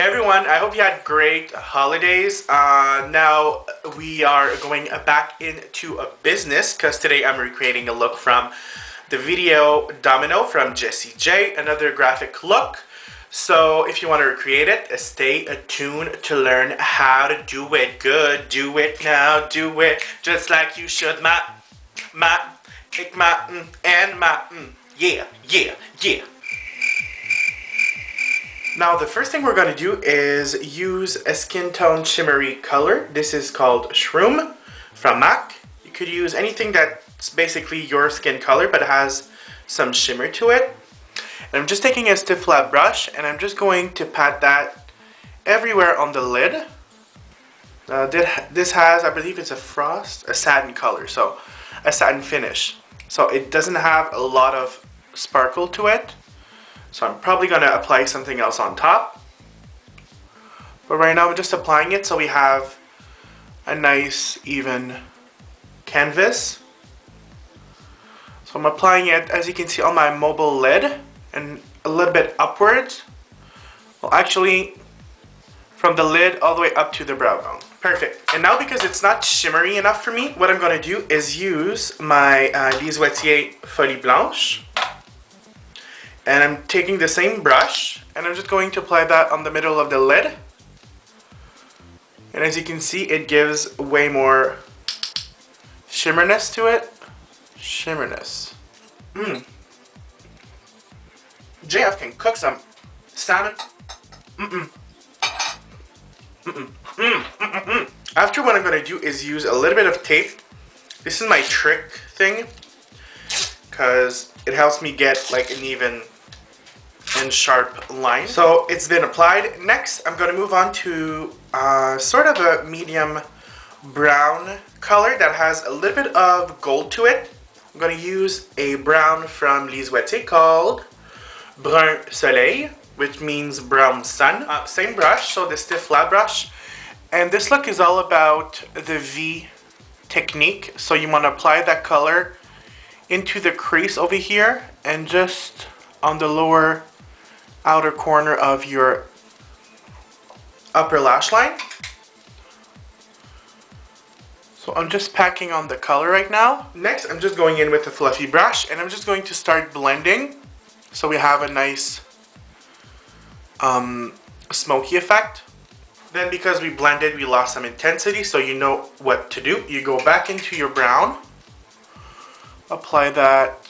Hey everyone, I hope you had great holidays. Now we are going back into a business because today I'm recreating a look from the video Domino from Jessie J, another graphic look. So if you want to recreate it, stay tuned to learn how to do it good. Do it now, do it just like you should. Yeah, yeah, yeah. Now the first thing we're going to do is use a skin tone shimmery color. This is called Schroom from M.A.C. You could use anything that's basically your skin color but has some shimmer to it. And I'm just taking a stiff flat brush and I'm just going to pat that everywhere on the lid. This has, I believe it's a satin color, so a satin finish. So it doesn't have a lot of sparkle to it. So I'm probably going to apply something else on top. But right now I'm just applying it so we have a nice even canvas. So I'm applying it, as you can see, on my mobile lid and a little bit upwards. Well, actually from the lid all the way up to the brow bone. Perfect. And now because it's not shimmery enough for me, what I'm going to do is use my Lise Watier Folie Blanche. And I'm taking the same brush and I'm just going to apply that on the middle of the lid. And as you can see, it gives way more shimmerness to it. Shimmerness. JF can cook some salmon. After, what I'm going to do is use a little bit of tape. This is my trick thing because it helps me get like an even and sharp line. So it's been applied. Next, I'm going to move on to sort of a medium brown color that has a little bit of gold to it. I'm going to use a brown from Lise Watier called Brun Soleil, which means brown sun. Same brush, so the stiff flat brush. And this look is all about the V technique. So you want to apply that color into the crease over here and just on the lower outer corner of your upper lash line. So I'm just packing on the color right now. Next, I'm just going in with a fluffy brush and I'm just going to start blending so we have a nice smoky effect. Then because we blended, we lost some intensity, so you know what to do. You go back into your brown, apply that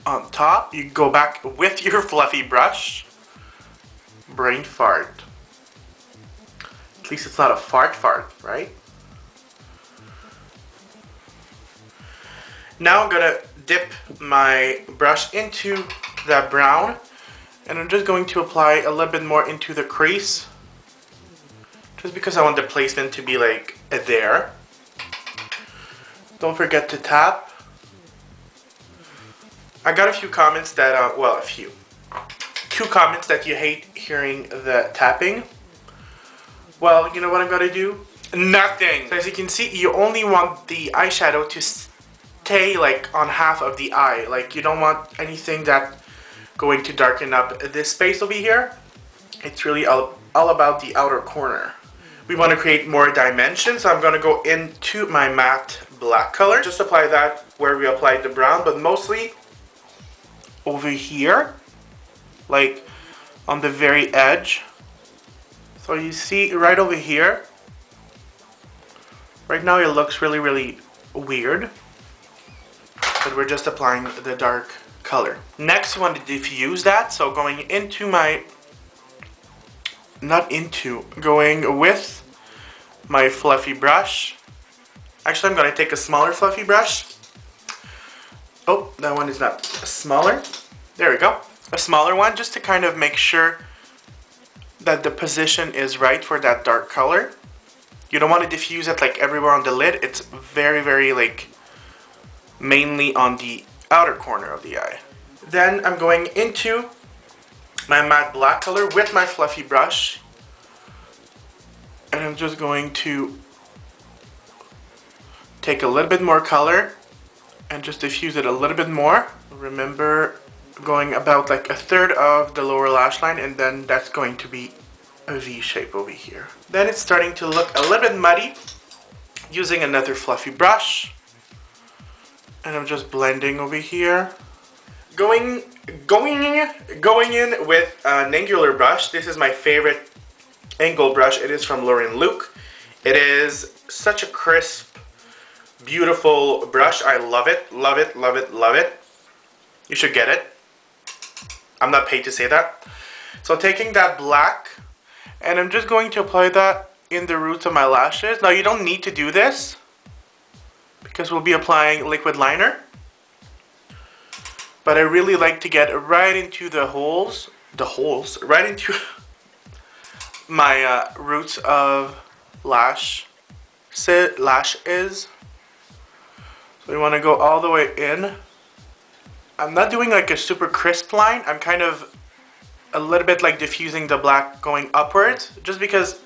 on top. You go back with your fluffy brush. Brain fart. At least it's not a fart, right? Now I'm gonna dip my brush into that brown and I'm just going to apply a little bit more into the crease just because I want the placement to be like there. Don't forget to tap. I got a few comments that, well, two comments that you hate hearing the tapping. Well, you know what I'm gonna do? Nothing! So as you can see, you only want the eyeshadow to stay like on half of the eye. Like you don't want anything that's going to darken up this space over here. It's really all about the outer corner. We want to create more dimension, so I'm gonna go into my matte black color. Just apply that where we applied the brown, but mostly over here, like on the very edge. So you see right over here, right now it looks really weird, but we're just applying the dark color. Next, you want to diffuse that, so going into my, going with my fluffy brush. Actually, I'm going to take a smaller fluffy brush. Oh, that one is not smaller. There we go. A smaller one, just to kind of make sure that the position is right for that dark color. You don't want to diffuse it like everywhere on the lid. It's very like mainly on the outer corner of the eye. Then I'm going into my matte black color with my fluffy brush. And I'm just going to take a little bit more color and just diffuse it a little bit more. Remember, going about like a third of the lower lash line, and then that's going to be a V shape over here. Then it's starting to look a little bit muddy. Using another fluffy brush. And I'm just blending over here. Going in with an angular brush. This is my favorite angle brush. It is from Lauren Luke. It is such a crisp, beautiful brush. I love it, love it, love it, love it. You should get it. I'm not paid to say that. So taking that black, and I'm just going to apply that in the roots of my lashes. Now you don't need to do this because we'll be applying liquid liner. But I really like to get right into the holes, right into my roots of lashes. So we want to go all the way in. I'm not doing like a super crisp line. I'm kind of a little bit like diffusing the black going upwards, just because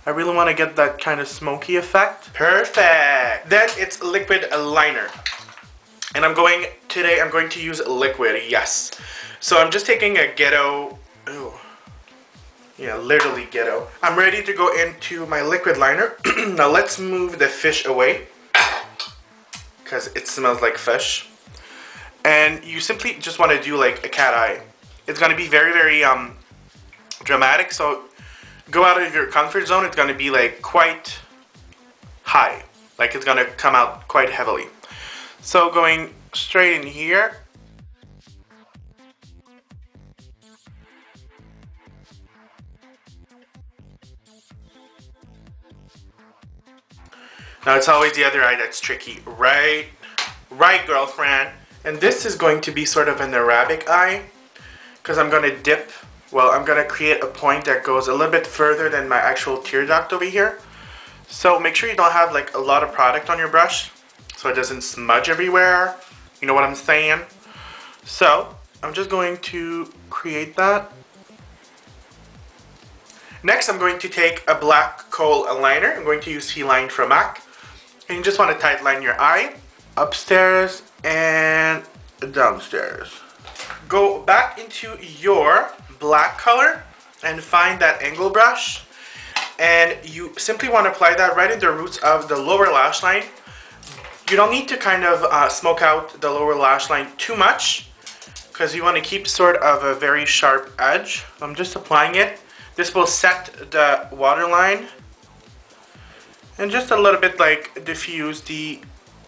I really want to get that kind of smoky effect. Perfect. Then it's liquid liner. And today I'm going to use liquid, yes. So I'm just taking a ghetto, yeah, literally ghetto. I'm ready to go into my liquid liner. Now let's move the fish away, because it smells like fish. And you simply just want to do like a cat eye. It's going to be very, very dramatic, so go out of your comfort zone. It's going to be like quite high, like it's going to come out quite heavily. So going straight in here. Now it's always the other eye that's tricky, right? Right, girlfriend. And this is going to be sort of an Arabic eye, because I'm going to dip, well, I'm going to create a point that goes a little bit further than my actual tear duct over here. So make sure you don't have like a lot of product on your brush, so it doesn't smudge everywhere. You know what I'm saying? So I'm just going to create that. Next, I'm going to take a black Kohl liner. I'm going to use Feline from M.A.C. And you just want to tight line your eye, upstairs and downstairs. Go back into your black color and find that angle brush. And you simply want to apply that right in the roots of the lower lash line. You don't need to kind of smoke out the lower lash line too much, because you want to keep sort of a very sharp edge. I'm just applying it. This will set the waterline and just a little bit like diffuse the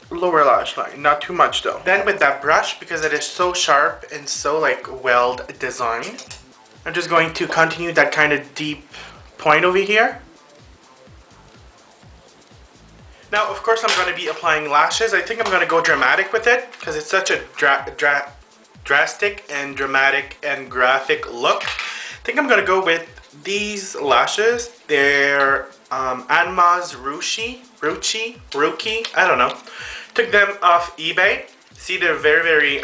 lower lash line, not too much though. Then with that brush, because it is so sharp and so like well designed, I'm just going to continue that kind of deep point over here. Now of course I'm going to be applying lashes. I think I'm going to go dramatic with it, because it's such a drastic and dramatic and graphic look. I think I'm going to go with these lashes. They're N.Y.X Rookie, I don't know. Took them off eBay. See, they're very, very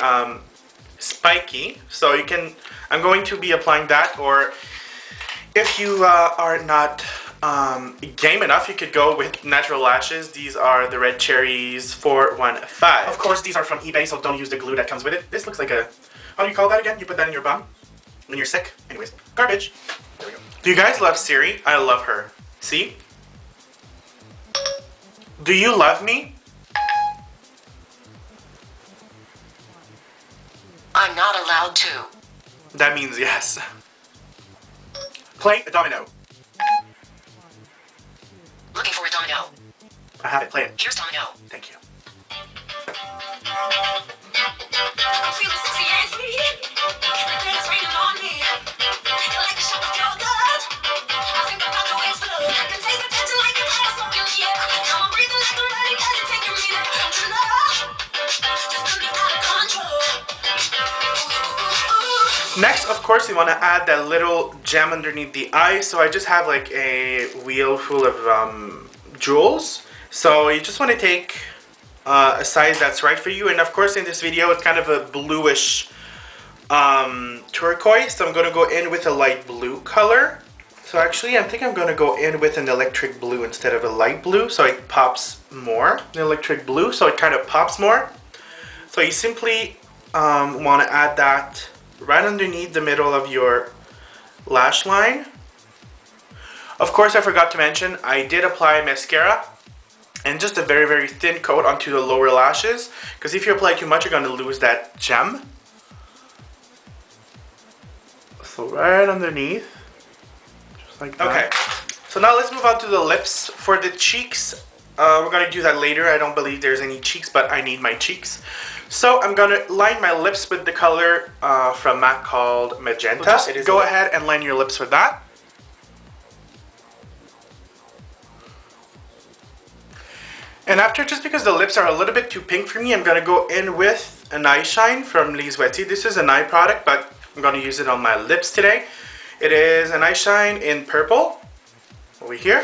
spiky. So you can, I'm going to be applying that, or if you are not game enough, you could go with natural lashes. These are the Red Cherries 415. Of course, these are from eBay, so don't use the glue that comes with it. This looks like a, how do you call that again? You put that in your bum when you're sick? Anyways, garbage. There we go. Do you guys love Siri? I love her. See? Do you love me? I'm not allowed to. That means yes. Play a domino. Looking for a domino. I have it. Play it. Here's domino. Thank you. I'm feeling sexy and sweet. It's raining on me. You like a shot of your blood. I think I'm about to explode. I can taste the tension like a hot smoking, yeah. Now I'm breathing like a running as it's taking me to love. Just put me out of control. Next, of course, you want to add that little gem underneath the eye. So I just have like a wheel full of jewels. So you just want to take a size that's right for you. And of course, in this video, it's kind of a bluish turquoise. So I'm going to go in with a light blue color. So actually, I think I'm going to go in with an electric blue instead of a light blue. So it pops more. An electric blue, so it kind of pops more. So you simply want to add that right underneath the middle of your lash line. Of course, I forgot to mention, I did apply mascara and just a very, very thin coat onto the lower lashes, because if you apply too much, you're going to lose that gem. So right underneath, just like that. Okay, so now let's move on to the lips. For the cheeks, we're going to do that later. I don't believe there's any cheeks, but I need my cheeks. So I'm going to line my lips with the color from M.A.C called Magenta. So just go ahead and line your lips with that. And after, just because the lips are a little bit too pink for me, I'm going to go in with an Eyeshine from Lise Watier. This is an eye product, but I'm going to use it on my lips today. It is an Eyeshine in purple, over here.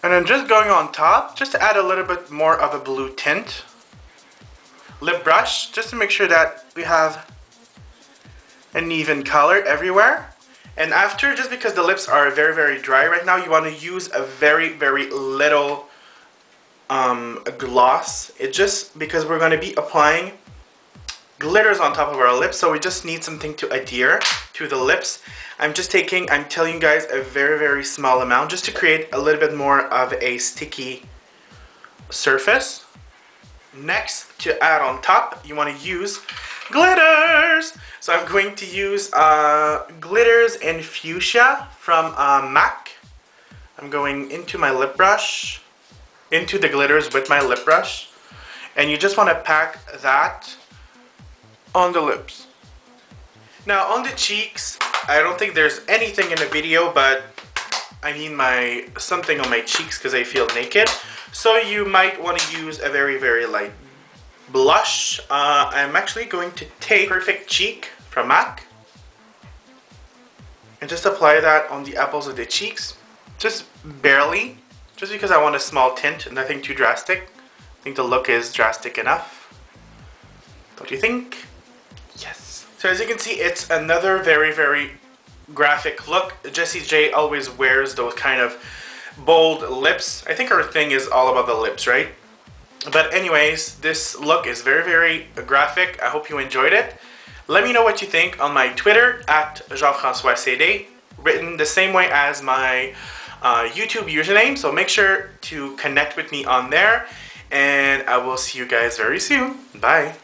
And then just going on top, just to add a little bit more of a blue tint. Lip brush, just to make sure that we have an even color everywhere. And after, just because the lips are very, very dry right now, you want to use a very, very little gloss. It just because we're going to be applying glitters on top of our lips, so we just need something to adhere to the lips. I'm telling you guys, a very, very small amount just to create a little bit more of a sticky surface. Next, to add on top, you want to use glitters. So I'm going to use glitters in Fuschia from M.A.C. I'm going into my lip brush, into the glitters with my lip brush, and you just want to pack that on the lips. Now on the cheeks, I don't think there's anything in the video, but I need something on my cheeks because I feel naked. So you might want to use a very, very light blush. I'm actually going to take Perfect Cheek from M.A.C and just apply that on the apples of the cheeks, just barely. Just because I want a small tint, nothing too drastic. I think the look is drastic enough. Don't you think? Yes. So as you can see, it's another very, very graphic look. Jessie J always wears those kind of bold lips. I think her thing is all about the lips, right? But anyways, this look is very, very graphic. I hope you enjoyed it. Let me know what you think on my Twitter at jeanfrancoiscd, written the same way as my YouTube username, so make sure to connect with me on there, and I will see you guys very soon. Bye.